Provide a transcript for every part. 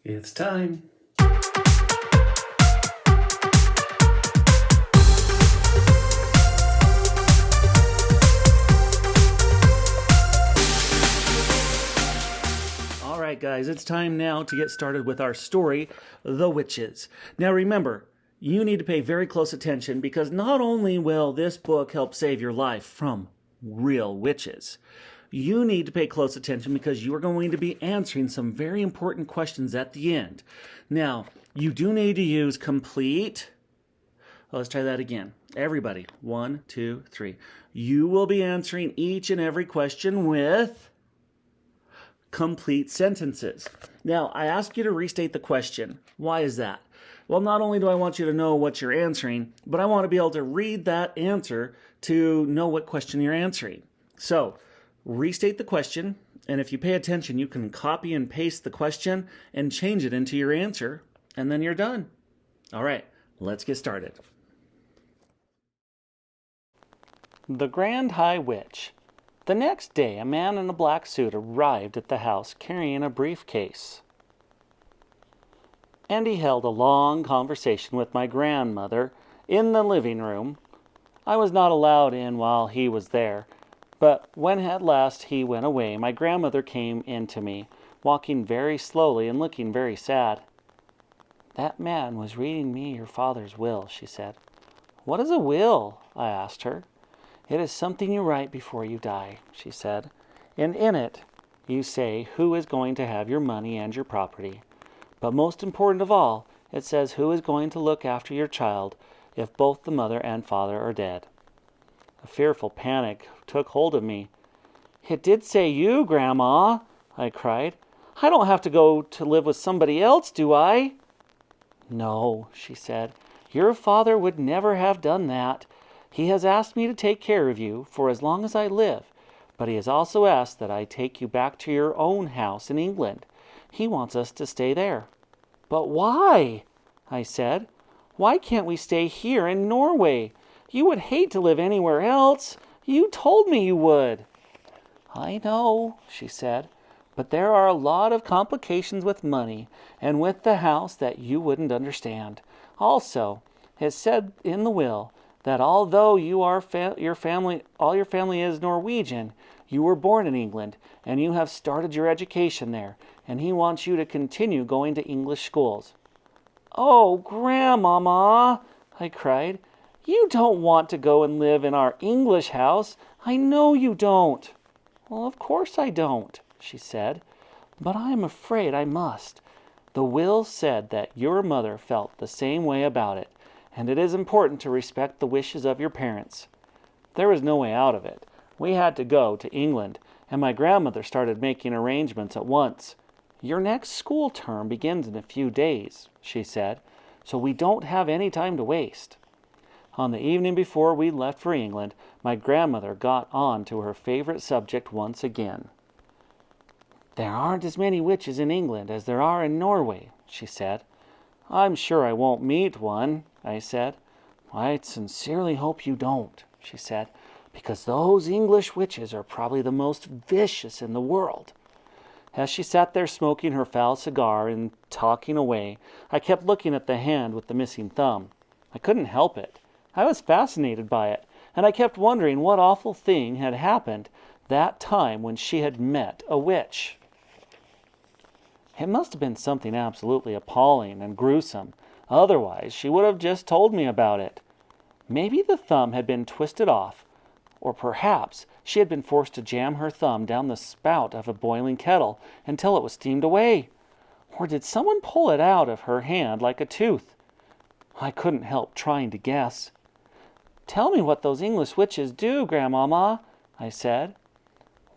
It's time. All right, guys, it's time now to get started with our story, The Witches. Now remember, you need to pay very close attention because not only will this book help save your life from real witches, you need to pay close attention because you are going to be answering some very important questions at the end. Now, you do need to use complete. Let's try that again. Everybody, 1, 2, 3. You will be answering each and every question with complete sentences. Now, I ask you to restate the question. Why is that? Well, not only do I want you to know what you're answering, but I want to be able to read that answer to know what question you're answering. So, restate the question, and if you pay attention, you can copy and paste the question and change it into your answer, and then you're done. All right, let's get started. The Grand High Witch. The next day, a man in a black suit arrived at the house carrying a briefcase. And he held a long conversation with my grandmother in the living room. I was not allowed in while he was there, but when at last he went away, my grandmother came in to me, walking very slowly and looking very sad. "That man was reading me your father's will," she said. "What is a will?" I asked her. "It is something you write before you die," she said, "and in it you say who is going to have your money and your property. But most important of all, it says who is going to look after your child if both the mother and father are dead." A fearful panic took hold of me. "It did say you, Grandma," I cried. "I don't have to go to live with somebody else, do I?" "No," she said. "Your father would never have done that. He has asked me to take care of you for as long as I live, but he has also asked that I take you back to your own house in England. He wants us to stay there." "But why?" I said. "Why can't we stay here in Norway? You would hate to live anywhere else. You told me you would." "I know," she said, "but there are a lot of complications with money and with the house that you wouldn't understand. Also, it's said in the will that although you are your family is Norwegian, you were born in England and you have started your education there, and he wants you to continue going to English schools." "Oh, Grandmama," I cried, "you don't want to go and live in our English house. I know you don't." "Well, of course I don't," she said, "but I am afraid I must. The will said that your mother felt the same way about it, and it is important to respect the wishes of your parents." There was no way out of it. We had to go to England, and my grandmother started making arrangements at once. "Your next school term begins in a few days," she said, "so we don't have any time to waste." On the evening before we left for England, my grandmother got on to her favorite subject once again. "There aren't as many witches in England as there are in Norway," she said. "I'm sure I won't meet one," I said. "I sincerely hope you don't," she said, "because those English witches are probably the most vicious in the world." As she sat there smoking her foul cigar and talking away, I kept looking at the hand with the missing thumb. I couldn't help it. I was fascinated by it, and I kept wondering what awful thing had happened that time when she had met a witch. It must have been something absolutely appalling and gruesome. Otherwise, she would have just told me about it. Maybe the thumb had been twisted off, or perhaps she had been forced to jam her thumb down the spout of a boiling kettle until it was steamed away. Or did someone pull it out of her hand like a tooth? I couldn't help trying to guess. "Tell me what those English witches do, Grandmama," I said.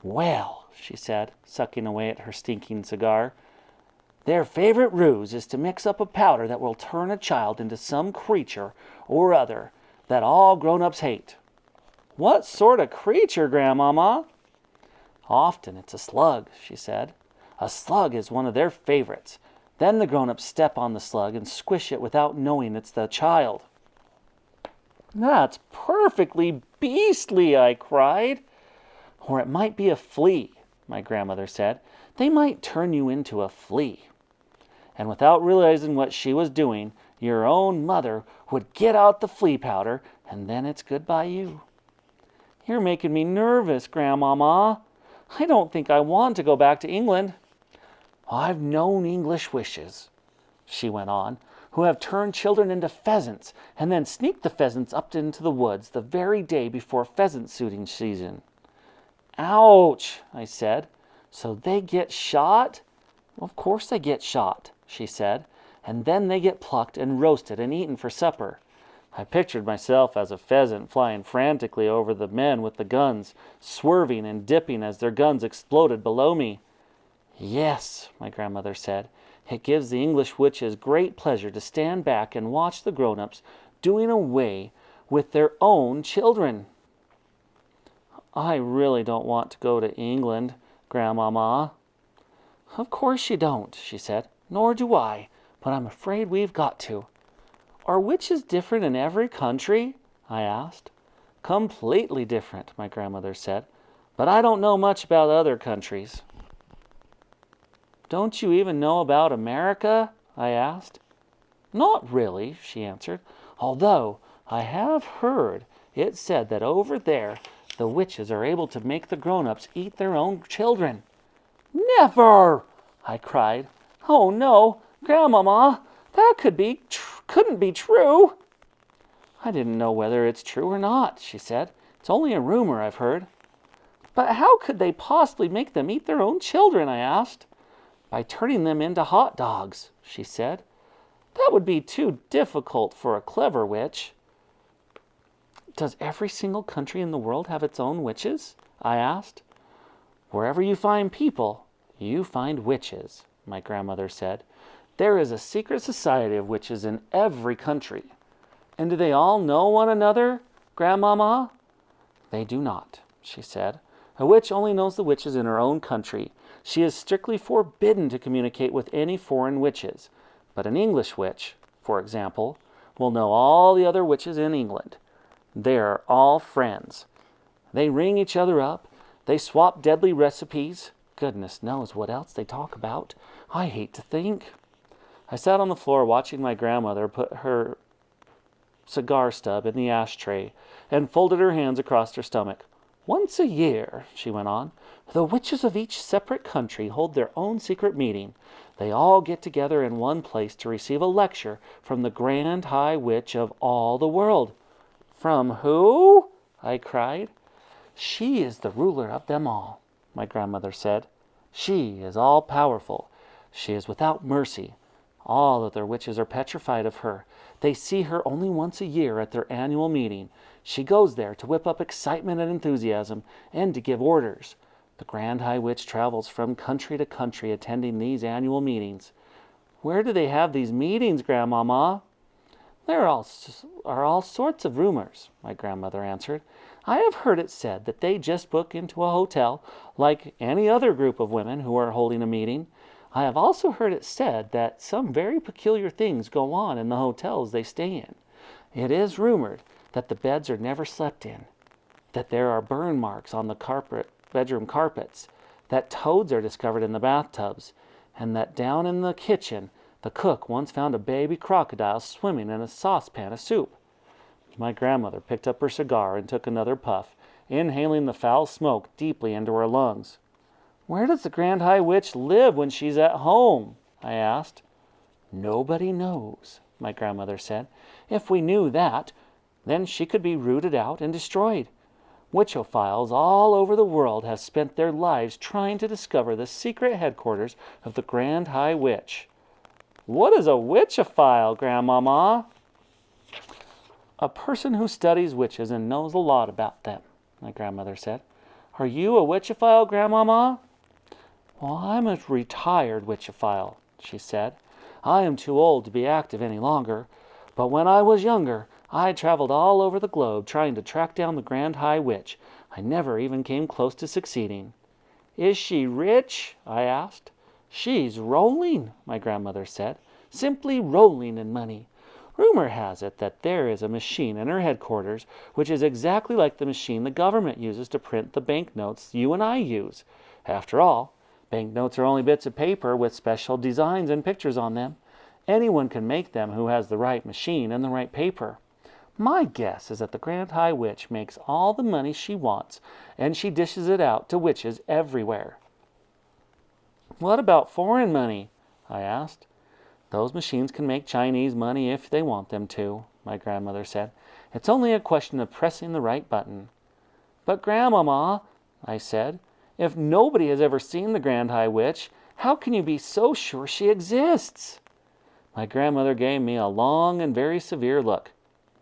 "Well," she said, sucking away at her stinking cigar, "their favorite ruse is to mix up a powder that will turn a child into some creature or other that all grown-ups hate." "What sort of creature, Grandmama?" "Often it's a slug," she said. "A slug is one of their favorites. Then the grown-ups step on the slug and squish it without knowing it's the child." "That's perfectly beastly," I cried. "Or it might be a flea," my grandmother said. "They might turn you into a flea." and without realizing what she was doing, your own mother would get out the flea powder, and then it's goodbye you. You're making me nervous, Grandmama. I don't think I want to go back to England. I've known English witches, she went on, who have turned children into pheasants and then sneaked the pheasants up into the woods the very day before pheasant shooting season. Ouch, I said. So they get shot? Of course they get shot, she said, and then they get plucked and roasted and eaten for supper. I pictured myself as a pheasant flying frantically over the men with the guns, swerving and dipping as their guns exploded below me. Yes, my grandmother said, it gives the English witches great pleasure to stand back and watch the grown-ups doing away with their own children. I really don't want to go to England, Grandmama. Of course you don't, she said. Nor do I, but I'm afraid we've got to. Are witches different in every country? I asked. Completely different, my grandmother said, but I don't know much about other countries. Don't you even know about America? I asked. Not really, she answered, although I have heard it said that over there the witches are able to make the grown-ups eat their own children. Never! I cried. Oh no, Grandmama, that couldn't be true. I didn't know whether it's true or not, she said. It's only a rumor I've heard. But how could they possibly make them eat their own children, I asked. By turning them into hot dogs, she said. That would be too difficult for a clever witch. Does every single country in the world have its own witches? I asked. Wherever you find people, you find witches, my grandmother said. There is a secret society of witches in every country. And do they all know one another, Grandmama? They do not, she said. A witch only knows the witches in her own country. She is strictly forbidden to communicate with any foreign witches. But an English witch, for example, will know all the other witches in England. They are all friends. They ring each other up. They swap deadly recipes. Goodness knows what else they talk about. I hate to think. I sat on the floor watching my grandmother put her cigar stub in the ashtray and folded her hands across her stomach. Once a year, she went on, the witches of each separate country hold their own secret meeting. They all get together in one place to receive a lecture from the Grand High Witch of all the world. From who? I cried. She is the ruler of them all, my grandmother said. She is all-powerful. She is without mercy. All other witches are petrified of her. They see her only once a year at their annual meeting. She goes there to whip up excitement and enthusiasm and to give orders. The Grand High Witch travels from country to country attending these annual meetings. Where do they have these meetings, Grandmama? There are all sorts of rumors, my grandmother answered. I have heard it said that they just book into a hotel like any other group of women who are holding a meeting. I have also heard it said that some very peculiar things go on in the hotels they stay in. It is rumored that the beds are never slept in, that there are burn marks on the bedroom carpets, that toads are discovered in the bathtubs, and that down in the kitchen the cook once found a baby crocodile swimming in a saucepan of soup. My grandmother picked up her cigar and took another puff, inhaling the foul smoke deeply into her lungs. Where does the Grand High Witch live when she's at home? I asked. Nobody knows, my grandmother said. If we knew that, then she could be rooted out and destroyed. Witchophiles all over the world have spent their lives trying to discover the secret headquarters of the Grand High Witch. What is a witchophile, Grandmama? A person who studies witches and knows a lot about them, my grandmother said. Are you a witchophile, Grandmama? Well, I'm a retired witchophile, she said. I am too old to be active any longer, but when I was younger, I traveled all over the globe trying to track down the Grand High Witch. I never even came close to succeeding. Is she rich? I asked. She's rolling, my grandmother said, simply rolling in money. Rumor has it that there is a machine in her headquarters which is exactly like the machine the government uses to print the banknotes you and I use. After all, Banknotes are only bits of paper with special designs and pictures on them. Anyone can make them who has the right machine and the right paper. My guess is that the Grand High Witch makes all the money she wants, and she dishes it out to witches everywhere." "What about foreign money?" I asked. "Those machines can make Chinese money if they want them to," my grandmother said. "It's only a question of pressing the right button." "But Grandmama," I said, "if nobody has ever seen the Grand High Witch, how can you be so sure she exists?" My grandmother gave me a long and very severe look.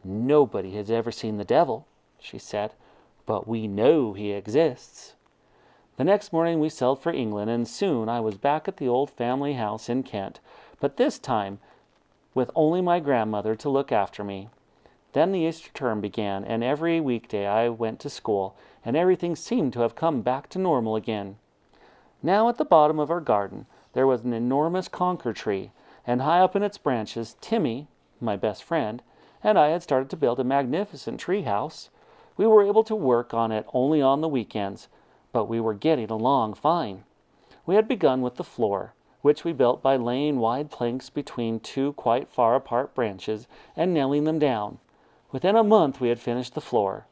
"Nobody has ever seen the devil," she said, "but we know he exists." The next morning we sailed for England, and soon I was back at the old family house in Kent, but this time with only my grandmother to look after me. Then the Easter term began, and every weekday I went to school, and everything seemed to have come back to normal again. Now at the bottom of our garden there was an enormous conker tree, and high up in its branches Timmy, my best friend, and I had started to build a magnificent tree house. We were able to work on it only on the weekends, but we were getting along fine. We had begun with the floor, which we built by laying wide planks between two quite far apart branches and nailing them down. Within a month we had finished the floor.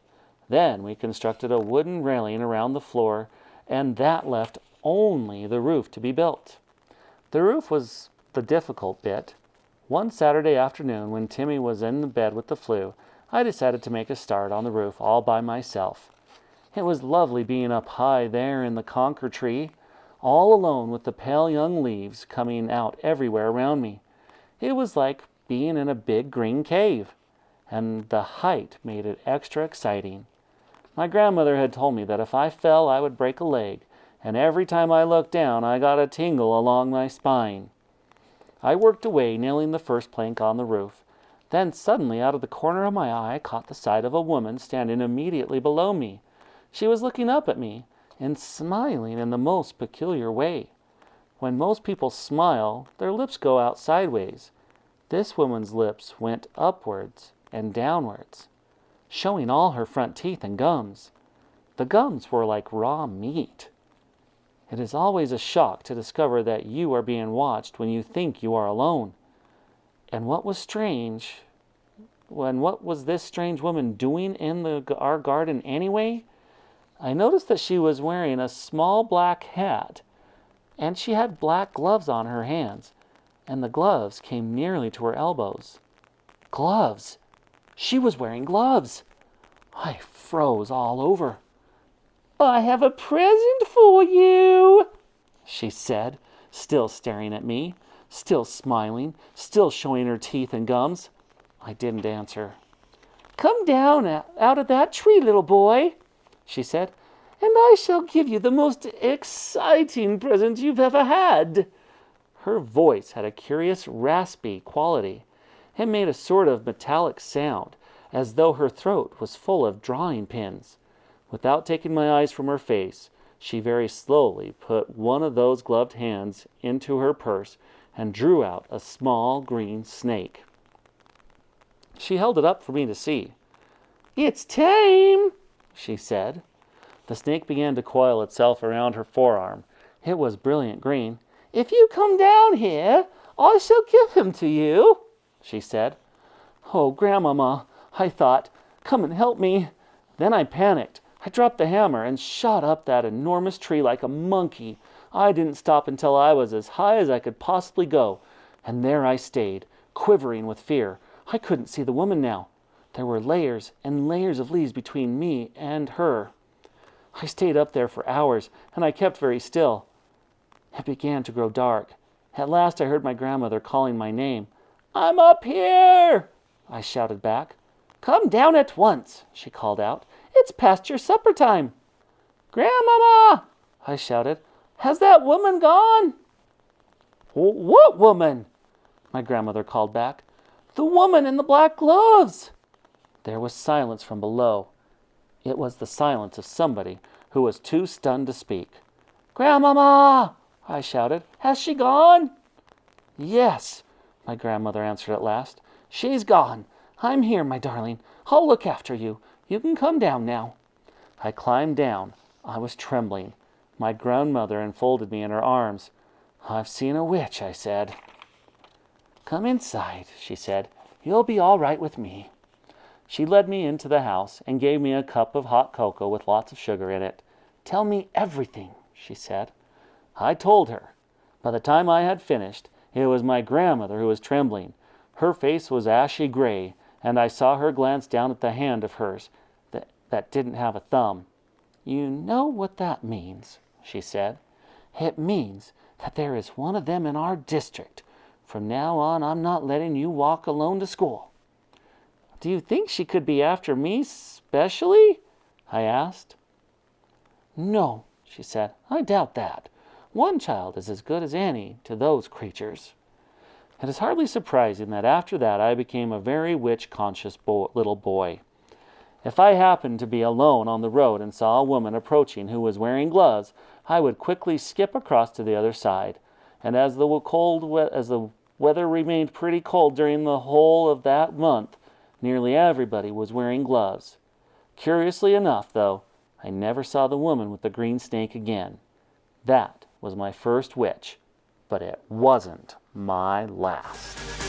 Then we constructed a wooden railing around the floor, and that left only the roof to be built. The roof was the difficult bit. One Saturday afternoon, when Timmy was in the bed with the flu, I decided to make a start on the roof all by myself. It was lovely being up high there in the conker tree, all alone with the pale young leaves coming out everywhere around me. It was like being in a big green cave, and the height made it extra exciting. My grandmother had told me that if I fell I would break a leg, and every time I looked down I got a tingle along my spine. I worked away, nailing the first plank on the roof. Then suddenly, out of the corner of my eye, I caught the sight of a woman standing immediately below me. She was looking up at me and smiling in the most peculiar way. When most people smile, their lips go out sideways. This woman's lips went upwards and downwards, showing all her front teeth and gums. The gums were like raw meat. It is always a shock to discover that you are being watched when you think you are alone. And what was this strange woman doing in our garden anyway? I noticed that she was wearing a small black hat, and she had black gloves on her hands, and the gloves came nearly to her elbows. Gloves! She was wearing gloves! I froze all over. "I have a present for you," she said, still staring at me, still smiling, still showing her teeth and gums. I didn't answer. "Come down out of that tree, little boy," she said, "and I shall give you the most exciting present you've ever had." Her voice had a curious raspy quality. It made a sort of metallic sound, as though her throat was full of drawing pins. Without taking my eyes from her face, she very slowly put one of those gloved hands into her purse and drew out a small green snake. She held it up for me to see. "It's tame," she said. The snake began to coil itself around her forearm. It was brilliant green. "If you come down here, I shall give him to you," she said. "Oh, Grandmama," I thought, "come and help me." Then I panicked. I dropped the hammer and shot up that enormous tree like a monkey. I didn't stop until I was as high as I could possibly go, and there I stayed, quivering with fear. I couldn't see the woman now. There were layers and layers of leaves between me and her. I stayed up there for hours, and I kept very still. It began to grow dark. At last I heard my grandmother calling my name. "I'm up here!" I shouted back. "Come down at once," she called out. "It's past your supper time." "Grandmama!" I shouted. "Has that woman gone?" "What woman?" my grandmother called back. "The woman in the black gloves." There was silence from below. It was the silence of somebody who was too stunned to speak. "Grandmama!" I shouted. "Has she gone?" "Yes," my grandmother answered at last. "She's gone. I'm here, my darling. I'll look after you. You can come down now." I climbed down. I was trembling. My grandmother enfolded me in her arms. "I've seen a witch," I said. "Come inside," she said. "You'll be all right with me." She led me into the house and gave me a cup of hot cocoa with lots of sugar in it. "Tell me everything," she said. I told her. By the time I had finished, it was my grandmother who was trembling. Her face was ashy gray, and I saw her glance down at the hand of hers that didn't have a thumb. "You know what that means," she said. "It means that there is one of them in our district. From now on, I'm not letting you walk alone to school." "Do you think she could be after me specially?" I asked. "No," she said, "I doubt that. One child is as good as any to those creatures." It is hardly surprising that after that I became a very witch-conscious little boy. If I happened to be alone on the road and saw a woman approaching who was wearing gloves, I would quickly skip across to the other side. And as the weather remained pretty cold during the whole of that month, nearly everybody was wearing gloves. Curiously enough, though, I never saw the woman with the green snake again. That was my first witch, but it wasn't my last.